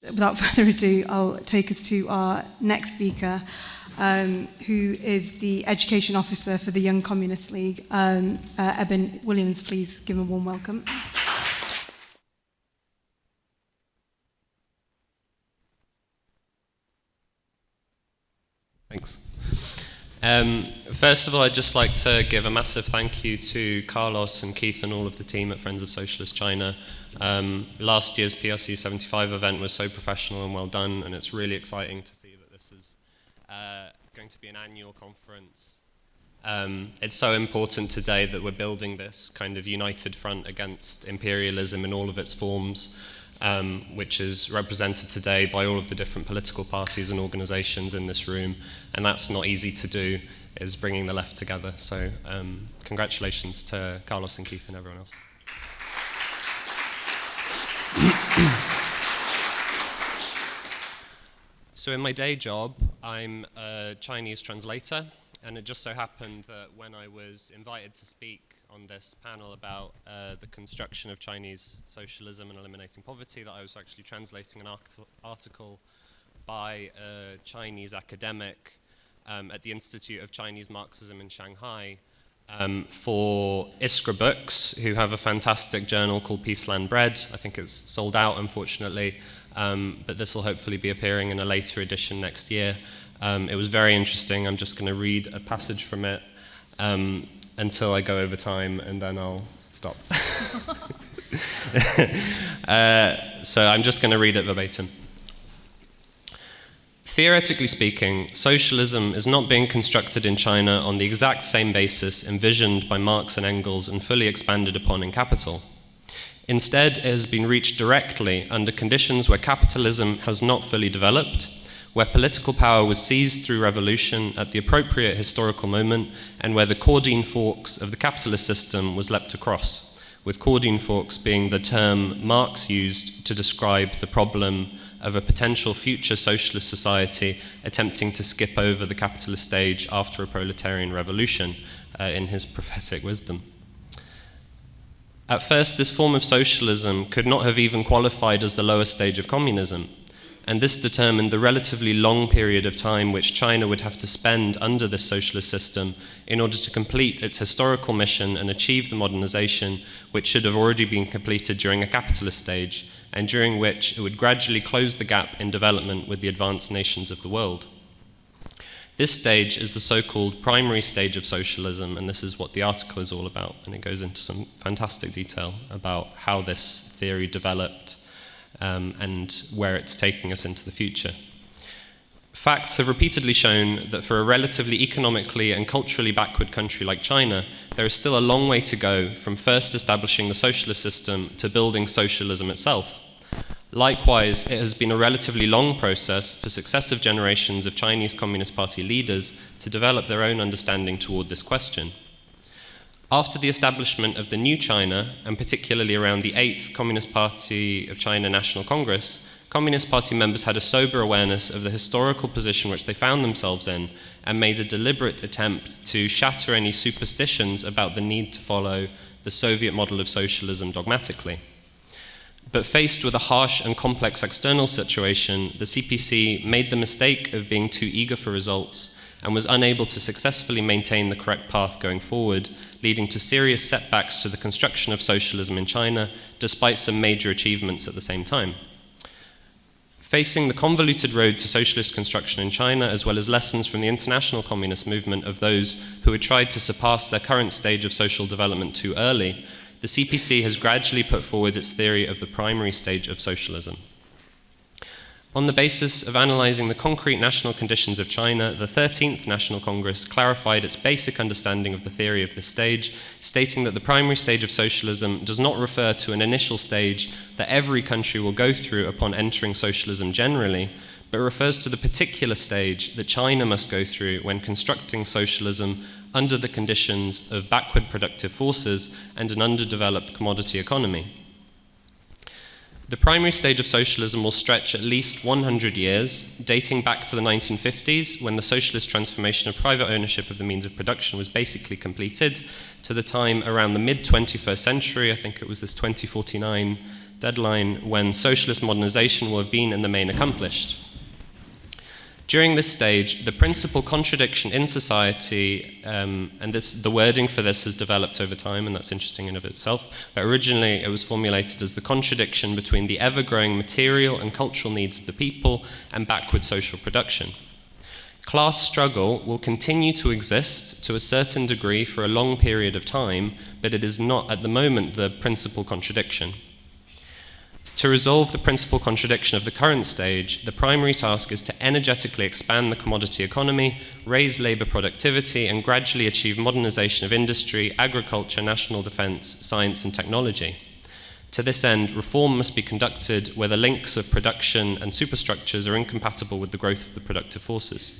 Without further ado, I'll take us to our next speaker, who is the Education Officer for the Young Communist League. Eben Williams, please give him a warm welcome. Thanks. First of all, I'd just like to give a massive thank you to Carlos and Keith and all of the team at Friends of Socialist China. Last year's PRC 75 event was so professional and well done, and it's really exciting to see that this is going to be an annual conference. It's so important today that we're building this kind of united front against imperialism in all of its forms, which is represented today by all of the different political parties and organizations in this room, and that's not easy to do, is bringing the left together. So congratulations to Carlos and Keith and everyone else. So in my day job, I'm a Chinese translator, and it just so happened that when I was invited to speak on this panel about the construction of Chinese socialism and eliminating poverty, that I was actually translating an article by a Chinese academic at the Institute of Chinese Marxism in Shanghai for Iskra Books, who have a fantastic journal called Peaceland Bread. I think it's sold out, unfortunately, but this will hopefully be appearing in a later edition next year. It was very interesting. I'm just going to read a passage from it until I go over time, and then I'll stop. So I'm just going to read it verbatim. Theoretically speaking, socialism is not being constructed in China on the exact same basis envisioned by Marx and Engels and fully expanded upon in Capital. Instead, it has been reached directly under conditions where capitalism has not fully developed, where political power was seized through revolution at the appropriate historical moment, and where the Cordine forks of the capitalist system was leapt across, with Cordine forks being the term Marx used to describe the problem of a potential future socialist society attempting to skip over the capitalist stage after a proletarian revolution, in his prophetic wisdom. At first, this form of socialism could not have even qualified as the lower stage of communism, and this determined the relatively long period of time which China would have to spend under this socialist system in order to complete its historical mission and achieve the modernization which should have already been completed during a capitalist stage, and during which it would gradually close the gap in development with the advanced nations of the world. This stage is the so-called primary stage of socialism, and this is what the article is all about, and it goes into some fantastic detail about how this theory developed and where it's taking us into the future. Facts have repeatedly shown that for a relatively economically and culturally backward country like China, there is still a long way to go from first establishing the socialist system to building socialism itself. Likewise, it has been a relatively long process for successive generations of Chinese Communist Party leaders to develop their own understanding toward this question. After the establishment of the new China, and particularly around the 8th Communist Party of China National Congress, Communist Party members had a sober awareness of the historical position which they found themselves in, and made a deliberate attempt to shatter any superstitions about the need to follow the Soviet model of socialism dogmatically. But faced with a harsh and complex external situation, the CPC made the mistake of being too eager for results and was unable to successfully maintain the correct path going forward, leading to serious setbacks to the construction of socialism in China, despite some major achievements at the same time. Facing the convoluted road to socialist construction in China, as well as lessons from the international communist movement of those who had tried to surpass their current stage of social development too early, the CPC has gradually put forward its theory of the primary stage of socialism. On the basis of analyzing the concrete national conditions of China, the 13th National Congress clarified its basic understanding of the theory of this stage, stating that the primary stage of socialism does not refer to an initial stage that every country will go through upon entering socialism generally, but refers to the particular stage that China must go through when constructing socialism under the conditions of backward productive forces and an underdeveloped commodity economy. The primary stage of socialism will stretch at least 100 years, dating back to the 1950s, when the socialist transformation of private ownership of the means of production was basically completed, to the time around the mid-21st century, I think it was this 2049 deadline when socialist modernization will have been in the main accomplished. During this stage, the principal contradiction in society, and the wording for this has developed over time, and that's interesting in of itself, but originally it was formulated as the contradiction between the ever-growing material and cultural needs of the people and backward social production. Class struggle will continue to exist to a certain degree for a long period of time, but it is not at the moment the principal contradiction. To resolve the principal contradiction of the current stage, the primary task is to energetically expand the commodity economy, raise labor productivity, and gradually achieve modernization of industry, agriculture, national defense, science, and technology. To this end, reform must be conducted where the links of production and superstructures are incompatible with the growth of the productive forces.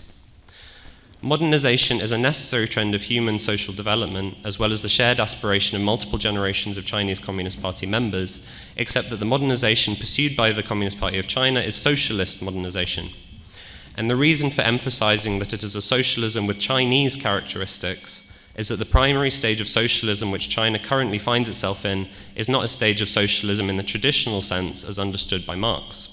Modernization is a necessary trend of human social development, as well as the shared aspiration of multiple generations of Chinese Communist Party members, except that the modernization pursued by the Communist Party of China is socialist modernization. And the reason for emphasizing that it is a socialism with Chinese characteristics is that the primary stage of socialism which China currently finds itself in is not a stage of socialism in the traditional sense as understood by Marx.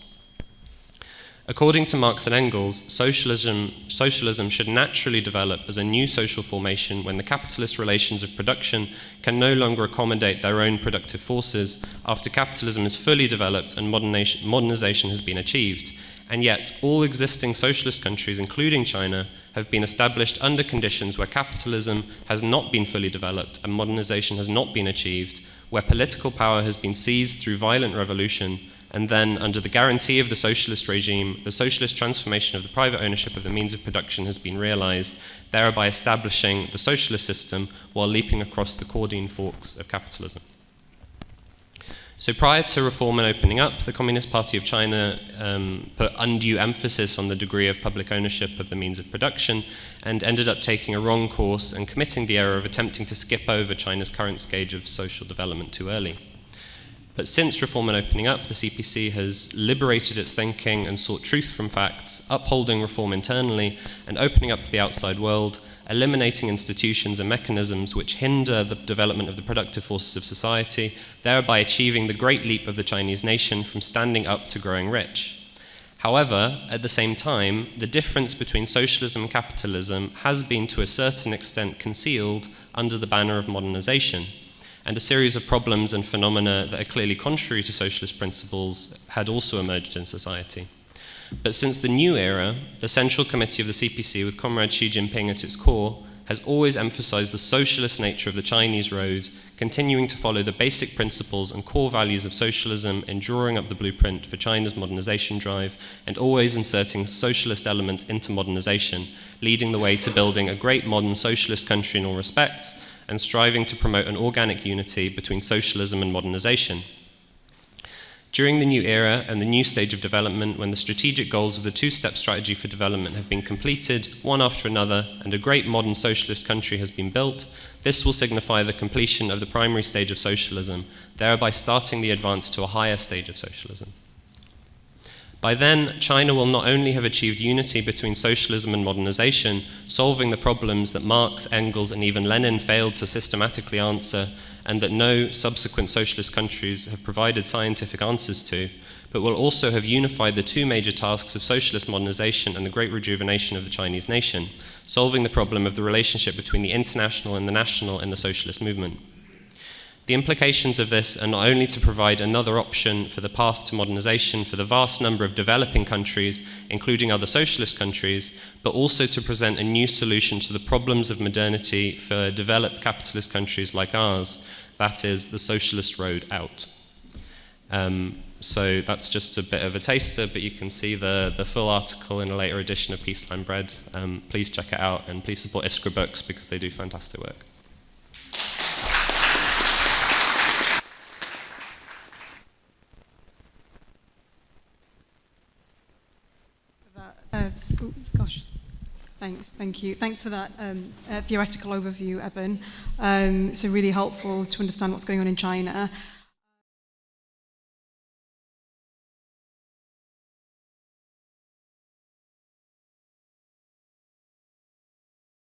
According to Marx and Engels, socialism should naturally develop as a new social formation when the capitalist relations of production can no longer accommodate their own productive forces after capitalism is fully developed and modernization has been achieved. And yet, all existing socialist countries, including China, have been established under conditions where capitalism has not been fully developed and modernization has not been achieved, where political power has been seized through violent revolution, and then, under the guarantee of the socialist regime, the socialist transformation of the private ownership of the means of production has been realized, thereby establishing the socialist system while leaping across the Cordine forks of capitalism. So prior to reform and opening up, the Communist Party of China put undue emphasis on the degree of public ownership of the means of production and ended up taking a wrong course and committing the error of attempting to skip over China's current stage of social development too early. But since reform and opening up, the CPC has liberated its thinking and sought truth from facts, upholding reform internally and opening up to the outside world, eliminating institutions and mechanisms which hinder the development of the productive forces of society, thereby achieving the great leap of the Chinese nation from standing up to growing rich. However, at the same time, the difference between socialism and capitalism has been to a certain extent concealed under the banner of modernization, and a series of problems and phenomena that are clearly contrary to socialist principles had also emerged in society. But since the new era, the Central Committee of the CPC, with Comrade Xi Jinping at its core, has always emphasized the socialist nature of the Chinese road, continuing to follow the basic principles and core values of socialism in drawing up the blueprint for China's modernization drive, and always inserting socialist elements into modernization, leading the way to building a great modern socialist country in all respects, and striving to promote an organic unity between socialism and modernization. During the new era and the new stage of development, when the strategic goals of the two-step strategy for development have been completed, one after another, and a great modern socialist country has been built, this will signify the completion of the primary stage of socialism, thereby starting the advance to a higher stage of socialism. By then, China will not only have achieved unity between socialism and modernization, solving the problems that Marx, Engels, and even Lenin failed to systematically answer, and that no subsequent socialist countries have provided scientific answers to, but will also have unified the two major tasks of socialist modernization and the great rejuvenation of the Chinese nation, solving the problem of the relationship between the international and the national in the socialist movement. The implications of this are not only to provide another option for the path to modernization for the vast number of developing countries, including other socialist countries, but also to present a new solution to the problems of modernity for developed capitalist countries like ours, that is, the socialist road out. So that's just a bit of a taster, but you can see the full article in a later edition of Peaceline Bread. Please check it out, and please support Iskra Books because they do fantastic work. Thank you. Thanks for that theoretical overview, Eben. So really helpful to understand what's going on in China.